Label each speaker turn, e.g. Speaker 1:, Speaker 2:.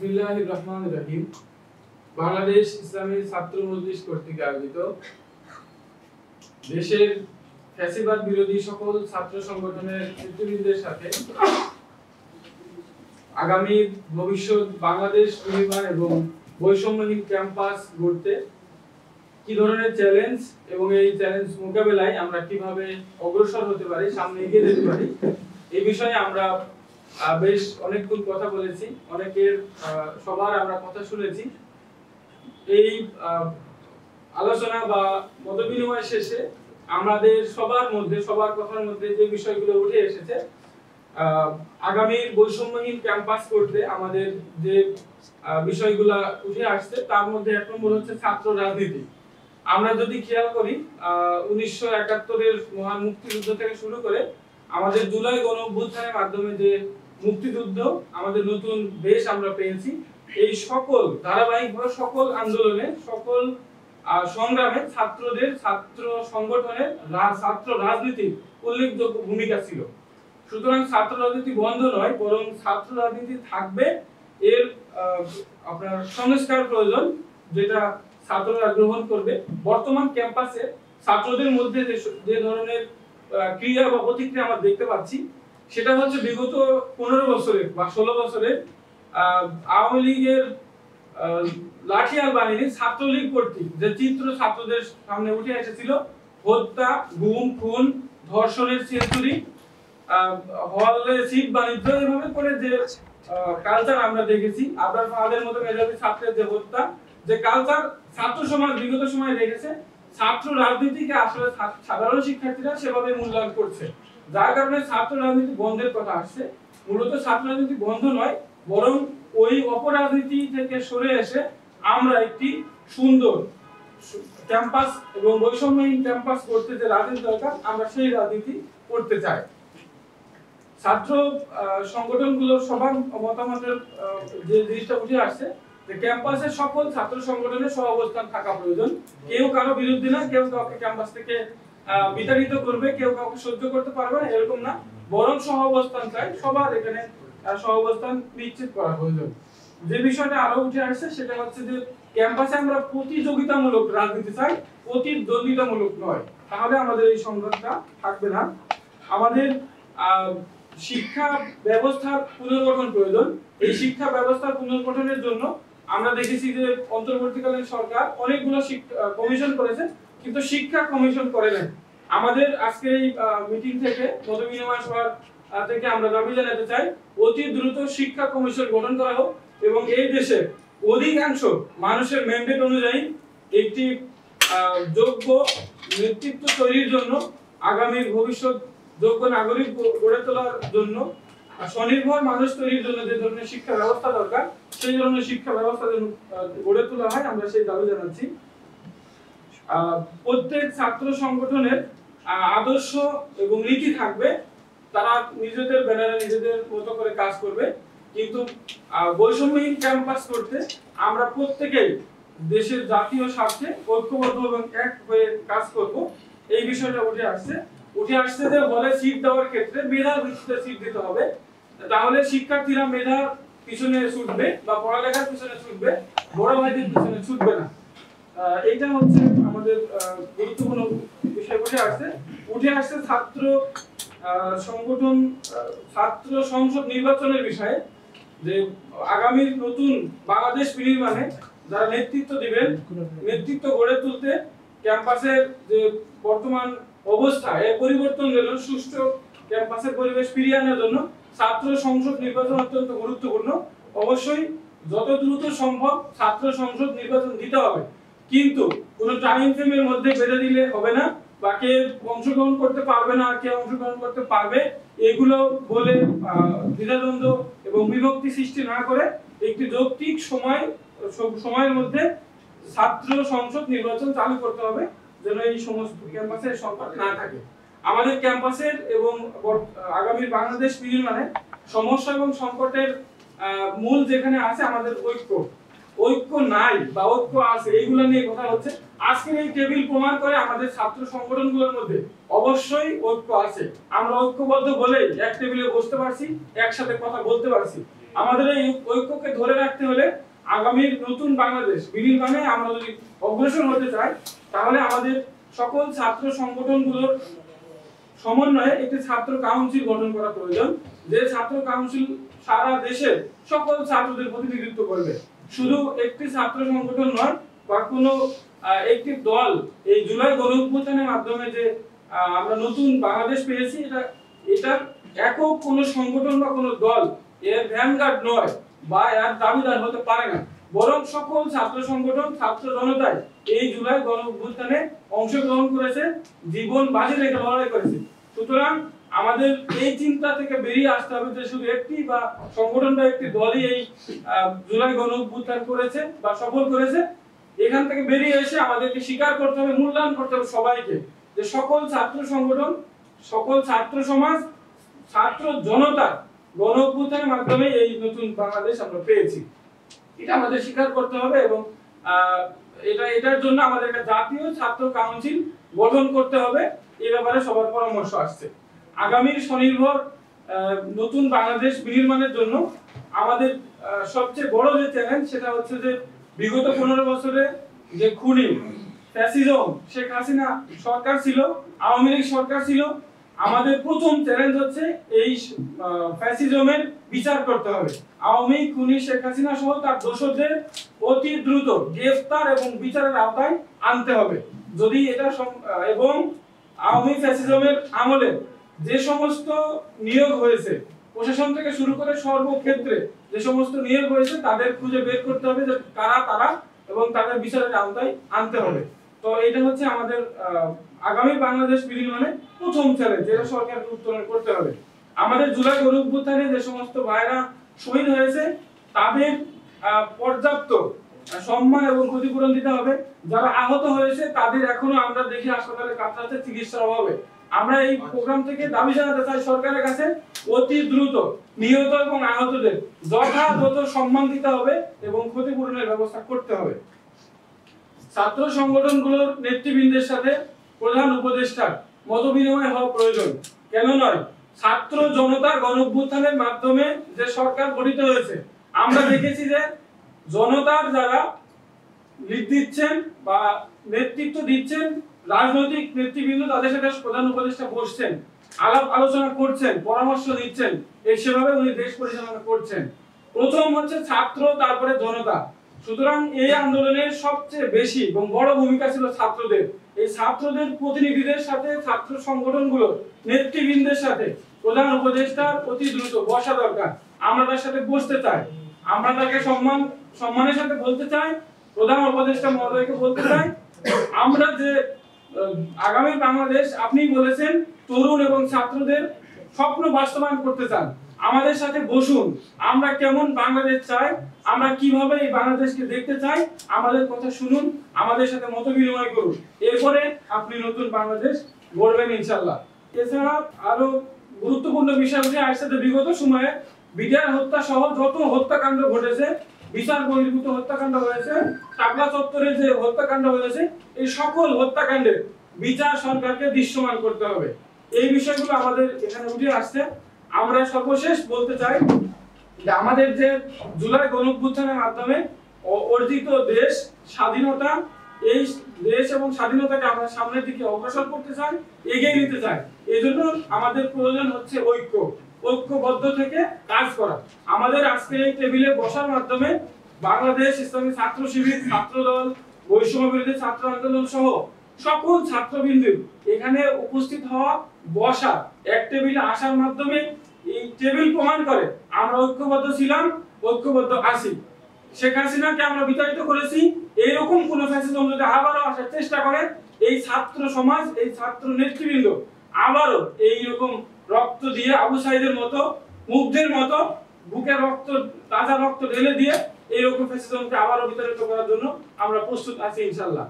Speaker 1: বিসমিল্লাহির রহমানির রহিম। বাংলাদেশ ইসলামী ছাত্র মজলিস কর্তৃক আয়োজিত দেশের ফ্যাসিবাদ বিরোধী সকল ছাত্র সংগঠনের নেতৃবৃন্দের সাথে আগামী ভবিষ্যৎ বাংলাদেশ নির্মাণ এবং বৈষম্যহীন ক্যাম্পাস গড়তে কি ধরনের চ্যালেঞ্জ এবং এই চ্যালেঞ্জ মোকাবেলায় আমরা কিভাবে অগ্রসর হতে পারি, সামনে এগিয়ে যেতে পারি, এই বিষয়ে আমরা বেশ অনেকক্ষণ কথা বলেছি, অনেকের সবার আমরা কথা শুনেছি। এই আলোচনা বা মতবিনিময় শেষে আমাদের সবার কথার মধ্যে যে বিষয়গুলো উঠে এসেছে, আগামী বৈষম্যহীন ক্যাম্পাস করতে আমাদের যে বিষয়গুলো উঠে আসছে তার মধ্যে এক নম্বর হচ্ছে ছাত্র রাজনীতি। আমরা যদি খেয়াল করি 1971-এর মহান মুক্তিযুদ্ধ থেকে শুরু করে আমাদের জুলাই গণঅভ্যুত্থানের মাধ্যমে যে মুক্তিযুদ্ধ, আমাদের নতুন দেশ আমরা পেয়েছি, এই সকল ধারাবাহিকভাবে সকল আন্দোলনে, সকল সংগ্রামে ছাত্র সংগঠনের ছাত্র রাজনীতির উল্লেখযোগ্য ভূমিকা ছিল। সুতরাং ছাত্র রাজনীতি বন্ধ নয়, বরং ছাত্র রাজনীতি থাকবে, এর আপনার সংস্কার প্রয়োজন, যেটা ছাত্ররা গ্রহণ করবে। বর্তমান ক্যাম্পাসে ছাত্রদের মধ্যে যে ধরনের ক্রিয়া বা প্রতিক্রিয়া আমরা দেখতে পাচ্ছি, সেটা হচ্ছে বিগত 15 বছরের বা 16 বছরের আওয়ামী লীগের লাঠিয়াল বাহিনী ছাত্রলীগ কর্তৃক যে চিত্র ছাত্রদের সামনে উঠে এসেছিল, হত্যা, গুম, খুন, ধর্ষণের সেঞ্চুরি, হলে সিট বাণিজ্য, এভাবে করে যে কালচার আমরা দেখেছি, আবার ফাহাদের মতো মেধাবী ছাত্রের যে হত্যা, যে কালচার ছাত্র সমাজ বিগত সময় দেখেছে, ছাত্র রাজনীতিকে আসলে সাধারণ শিক্ষার্থীরা সেভাবে মূল্যায়ন করছে, যার কারণে ছাত্র রাজনীতি বন্ধের কথা আসছে। মূলত ছাত্র রাজনীতি বন্ধ নয়, বরং ওই অপরাজনীতি থেকে সরে এসে আমরা একটি সুন্দর ক্যাম্পাস এবং বৈষম্যহীন ক্যাম্পাস করতে যে রাজনীতি দরকার, আমরা সেই রাজনীতি করতে চাই। ছাত্র সংগঠনগুলোর সবার মতামতের যে জিনিসটা উঠে আসছে, যে ক্যাম্পাসের সকল ছাত্র সংগঠনের সহাবস্থান থাকা প্রয়োজন। কেউ কারো বিরুদ্ধে না, কেউ কাউকে ক্যাম্পাস থেকে বিতাড়িত করবে, কেউ কাউকে সহ্য করতে পারবে না, এরকম না, বরং সহাবস্থান চাই, সবার এখানে সহাবস্থান নিশ্চিত করা প্রয়োজন। যে বিষয়টা আরো উঠে আসছে সেটা হচ্ছে যে ক্যাম্পাসে আমরা প্রতিযোগিতামূলক রাজনীতি চাই, প্রতিদ্বন্দ্বিতামূলক নয়, তাহলে আমাদের এই সংঘাতটা থাকবে না। আমাদের শিক্ষা ব্যবস্থার পুনর্গঠন প্রয়োজন। এই শিক্ষা ব্যবস্থার পুনর্গঠনের জন্য আমরা দেখেছি যে অন্তর্বর্তীকালীন সরকার অনেকগুলো কমিশন করেছে, কিন্তু শিক্ষা কমিশন করে নাই। আমাদের আজকের এই মিটিং থেকে, মতবিনিময় সভা থেকে আমরা দাবি জানাতে চাই, অতি দ্রুত শিক্ষা কমিশন গঠন করা হোক এবং এই দেশে অধিকাংশ মানুষের ম্যান্ডেট অনুযায়ী একটি যোগ্য নেতৃত্ব তৈরির জন্য, আগামীর ভবিষ্যৎ যোগ্য নাগরিক গড়ে তোলার জন্য, স্বনির্ভর মানুষ তৈরির জন্য যে ধরনের শিক্ষা ব্যবস্থা দরকার, সেই ধরনের শিক্ষা ব্যবস্থা যেন গড়ে তোলা হয়, আমরা সেই দাবি জানাচ্ছি। প্রত্যেক ছাত্র সংগঠনের আদর্শ এবং নীতি থাকবে, তারা নিজেদের ব্যানারে নিজেদের মতো করে কাজ করবে, কিন্তু বৈষম্যহীন ক্যাম্পাস করতে আমরা প্রত্যেকেই দেশের জাতীয় স্বার্থে ঐক্যবদ্ধ এবং এক হয়ে কাজ করব। এই বিষয়টা উঠে আসছে যে হলে সিট দেওয়ার ক্ষেত্রে মেধার ভিত্তিতে সিট দিতে হবে, তাহলে শিক্ষার্থীরা মেধার পিছনে ছুটবে বা পড়ালেখার পিছনে ছুটবে, বড় ভাইদের পিছনে ছুটবে না। এইটা হচ্ছে আমাদের গুরুত্বপূর্ণ বিষয় উঠে আসছে ছাত্র সংগঠন, ছাত্র সংসদ নির্বাচনের বিষয়ে, যে আগামী নতুন বাংলাদেশ বিনির্মাণে যারা নেতৃত্ব দিবেন, নেতৃত্ব গড়ে তুলতে ক্যাম্পাসের যে বর্তমান অবস্থা, এই পরিবর্তন জন্য সুষ্ঠু ক্যাম্পাসের পরিবেশ ফিরিয়ে আনার জন্য ছাত্র সংসদ নির্বাচন অত্যন্ত গুরুত্বপূর্ণ। অবশ্যই যত দ্রুত সম্ভব ছাত্র সংসদ নির্বাচন দিতে হবে, কিন্তু কোনো টাইম ফ্রেমের মধ্যে বেঁধে দিলে হবে না, বা কে অংশগ্রহণ করতে পারবে না, কে অংশগ্রহণ করতে পারবে, এগুলো বলে দ্বিধাদ্বন্দ্ব এবং বিভক্তি সৃষ্টি না করে একটি যৌক্তিক সময়ের মধ্যে ছাত্র সংসদ নির্বাচন চালু করতে হবে, যেন এই সমস্ত ক্যাম্পাসে সংকট না থাকে। আমাদের ক্যাম্পাসের এবং আগামী বাংলাদেশ নির্মাণে সমস্যা এবং সংকটের মূল যেখানে আছে আমাদের ঐক্য নাই বা ঐক্য আছে, এইগুলো নিয়ে কথা হচ্ছে। আজকের এই টেবিল প্রমাণ করে আমাদের ছাত্র সংগঠনগুলোর মধ্যে অবশ্যই ঐক্য আছে। আমরা ঐক্যবদ্ধ বলেই এক টেবিলে বসতে পারছি, একসাথে কথা বলতে পারছি। আমাদের এই ঐক্যকে ধরে রাখতে হলে আগামীর নতুন বাংলাদেশ বিনির্মাণে আমরা যদি অগ্রসর হতে চাই, তাহলে আমাদের সকল ছাত্র সংগঠনগুলোর সমন্বয়ে একটি ছাত্র কাউন্সিল গঠন করা প্রয়োজন, যে ছাত্র কাউন্সিল সারা দেশের সকল ছাত্রদের প্রতিনিধিত্ব করবে। শুধু একটি ছাত্র সংগঠন নয় বা কোনো একটি দল এই জুলাই গণঅভ্যুত্থানের মাধ্যমে যে আমরা নতুন বাংলাদেশ পেয়েছি, এটা একক কোনো সংগঠন বা কোনো দল এর ভ্যানগার্ড নয় বা এর দাবিদার হতে পারে না, বরং সকল ছাত্র সংগঠন ছাত্র জনতাই এই জুলাই গণঅভ্যুত্থানে অংশগ্রহণ করেছে, জীবন বাজি রেখে লড়াই করেছে। সুতরাং আমাদের এই চিন্তা থেকে বেরিয়ে আসতে হবে যে শুধু একটি বা সংগঠন বা একটি দলই এই জুলাই গণঅভ্যুত্থান করেছে বা সফল করেছে। এখান থেকে বেরিয়ে এসে আমাদেরকে স্বীকার করতে হবে, মূল্যায়ন করতে হবে সবাইকে, যে সকল ছাত্র সংগঠন, সকল ছাত্র সমাজ, ছাত্র জনতা গণঅভ্যুত্থানের মাধ্যমে এই নতুন বাংলাদেশ আমরা পেয়েছি। এটা আমাদের স্বীকার করতে হবে এবং এটার জন্য আমাদের একটা জাতীয় ছাত্র কাউন্সিল গঠন করতে হবে। এই ব্যাপারে সবার পরামর্শ আসছে। আগামীর স্বনির্ভর নতুন বাংলাদেশ বিনির্মাণের জন্য আমাদের সবচেয়ে বড় যে চ্যালেঞ্জ, সেটা হচ্ছে যে বিগত 15 বছরে যে খুনি ফ্যাসিজম শেখ হাসিনা সরকার ছিল, আওয়ামী লীগ সরকার ছিল, আমাদের প্রথম চ্যালেঞ্জ হচ্ছে এই ফ্যাসিজমের বিচার করতে হবে। আওয়ামী খুনি শেখ হাসিনা সহ তার দোষরদের অতি দ্রুত গ্রেফতার এবং বিচারের আওতায় আনতে হবে। যদি এটা এবং আওয়ামী ফ্যাসিজমের আমলে যে সমস্ত নিয়োগ হয়েছে, প্রশাসন থেকে শুরু করে সর্বক্ষেত্রে যে সমস্ত নিয়োগ হয়েছে, তাদের খুঁজে বের করতে হবে যে কারা তারা এবং তাদের বিচারের আওতায় আনতে হবে। তো এটা হচ্ছে আমাদের আগামী বাংলাদেশ বিনির্মাণে প্রথম চ্যালেঞ্জ, যেটা সরকারকে উত্তরণ করতে হবে। আমাদের জুলাই গণঅভ্যুত্থানে যে সমস্ত ভাইরা শহীদ হয়েছে, তাদের পর্যাপ্ত সম্মান এবং ক্ষতিপূরণ দিতে হবে। যারা আহত হয়েছে, তাদের এখনো আমরা দেখি হাসপাতালে কাতরাচ্ছে চিকিৎসার অভাবে। আমরা এই প্রোগ্রাম থেকে দাবি জানাতে চাই সরকারের কাছে, অতি দ্রুত নিহত এবং আহতদের যথাযথ সম্মান দিতে হবে এবং ক্ষতিপূরণের ব্যবস্থা করতে হবে। ছাত্র সংগঠনগুলোর নেতৃবৃন্দের সাথে প্রধান উপদেষ্টার মতবিনিময় হওয়া প্রয়োজন। কেন নয়, ছাত্র জনতা গণঅভ্যুত্থানের মাধ্যমে যে সরকার গঠিত হয়েছে, আমরা দেখেছি যে জনতার যারা লিড দিচ্ছেন বা নেতৃত্ব দিচ্ছেন, রাজনৈতিক নেতৃবৃন্দ, তাদের সাথে প্রধান উপদেষ্টা বসছেন, আলাপ আলোচনা করছেন, পরামর্শ দিচ্ছেন, সেভাবে উনি দেশ পরিচালনা করছেন। প্রথম হচ্ছে ছাত্র, তারপরে জনতা। সুতরাং এই আন্দোলনের সবচেয়ে বেশি এবং বড় ভূমিকা ছিল ছাত্রদের। এই ছাত্রদের প্রতিনিধিদের সাথে, ছাত্র সংগঠনগুলোর নেতৃবৃন্দের সাথে প্রধান উপদেষ্টার অতি দ্রুত বসা দরকার। আমরা তার সাথে বসতে চাই, আমরা তাকে সম্মানের সাথে বলতে চাই, প্রধান উপদেষ্টা মহোদয়কে বলতে চাই, আমরা যে আগামী বাংলাদেশ আপনি বলেছেন তরুণ এবং ছাত্রদের স্বপ্ন বাস্তবায়ন করতে চান, আমাদের সাথে বসুন। আমরা কেমন বাংলাদেশ চাই, আমরা কিভাবে এই বাংলাদেশকে দেখতে চাই, আমাদের কথা শুনুন, আমাদের সাথে মত বিনিময় করুন। এরপরে আপনি নতুন বাংলাদেশ গড়বেন ইনশাআল্লাহ। এছাড়া আরো গুরুত্বপূর্ণ বিষয় হচ্ছে আসছে বিগত সময়ে বিডিআর হত্যা সহ যত হত্যাকাণ্ড ঘটেছে, বিচার বহির্ভূত হত্যাকাণ্ড হয়েছে, শাপলা চত্বরে যে হত্যাকাণ্ড হয়েছে, এই সকল হত্যাকাণ্ডের বিচার সরকারকে দৃশ্যমান করতে হবে। এই বিষয়গুলো আমাদের এখানে উঠে আসছে। আমরা সর্বশেষ বলতে চাই যে আমাদের যে জুলাই গণঅভ্যুত্থানের মাধ্যমে অর্জিত দেশ স্বাধীনতা, এই দেশ এবং স্বাধীনতাকে আমরা সামনের দিকে অগ্রসর করতে চাই, এগিয়ে নিতে চাই। এজন্য আমাদের প্রয়োজন হচ্ছে ঐক্যবদ্ধ থেকে কাজ করা। আমাদের আজকে এই টেবিলে বসার মাধ্যমে বাংলাদেশ ইসলামী ছাত্র শিবির, ছাত্রদল, বৈষম্য বিরোধী ছাত্র আন্দোলন সহ সকল ছাত্রবৃন্দ এখানে উপস্থিত হওয়া, বসা, এক টেবিলে আসার মাধ্যমে এই টেবিল প্রমাণ করে আমরা ঐক্যবদ্ধ ছিলাম, ঐক্যবদ্ধ আছি। শেখ হাসিনাকে আমরা বিতাড়িত করেছি। এইরকম কোন ফ্যাসিজম যদি আবারও আসার চেষ্টা করে, এই ছাত্র সমাজ, এই ছাত্র নেতৃবৃন্দ আবারও এইরকম রক্ত দিয়ে আবু সাইদের মতো, মুগ্ধের মতো বুকে রক্ত, তাজা রক্ত ঢেলে দিয়ে এইরকম ফ্যাসিজমকে আবারও বিতাড়িত করার জন্য আমরা প্রস্তুত আছি ইনশাআল্লাহ।